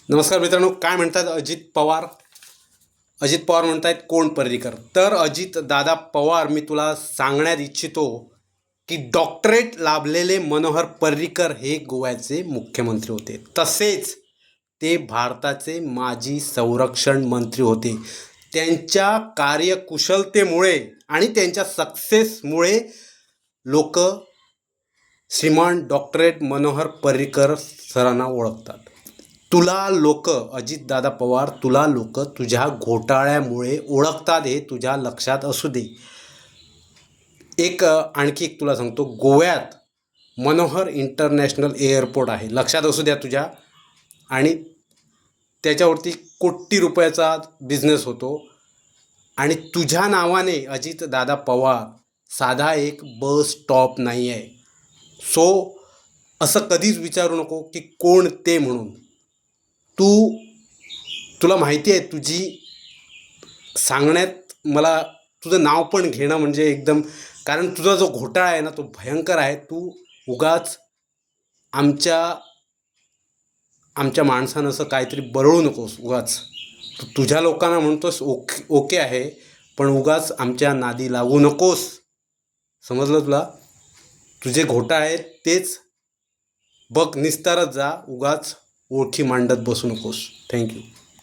नमस्कार मित्रांनो, काय म्हणतात अजित पवार? अजित पवार म्हणतायत कोण पर्रीकर. तर अजित दादा पवार, मी तुला सांगण्यात इच्छितो की डॉक्टरेट लाभलेले मनोहर पर्रीकर हे गोव्याचे मुख्यमंत्री होते. तसेच ते भारताचे माजी संरक्षण मंत्री होते. त्यांच्या कार्यकुशलतेमुळे आणि त्यांच्या सक्सेसमुळे लोक श्रीमान डॉक्टरेट मनोहर पर्रीकर सरांना ओळखतात. तुला लोक, अजितदादा पवार, तुला लोक तुझ्या घोटाळ्यामुळे ओळखतात, हे तुझ्या लक्षात असू दे. आणखी एक तुला सांगतो, गोव्यात मनोहर इंटरनॅशनल एअरपोर्ट आहे, लक्षात असू द्या तुझ्या. आणि त्याच्यावरती कोटी रुपयाचा बिझनेस होतो. आणि तुझ्या नावाने अजितदादा पवार साधा एक बस स्टॉप नाही आहे. सो असं कधीच विचारू नको की कोण ते म्हणून. तुला माहिती आहे, तुझी सांगण्यात मला तुझं नाव पण घेणं म्हणजे एकदम, कारण तुझा जो घोटाळा आहे ना तो भयंकर आहे. तू उगाच आमच्या आमच्या माणसानं असं काहीतरी बरळू नकोस उगाच. तुझ्या लोकांना म्हणतोस ओके ओके आहे, पण उगाच आमच्या नादी लागू नकोस, समजलं तुला? तुझे घोटाळे आहेत तेच बघ, निस्तारत जा, उगाच ओळखी मांडत बसू नकोस. थँक्यू.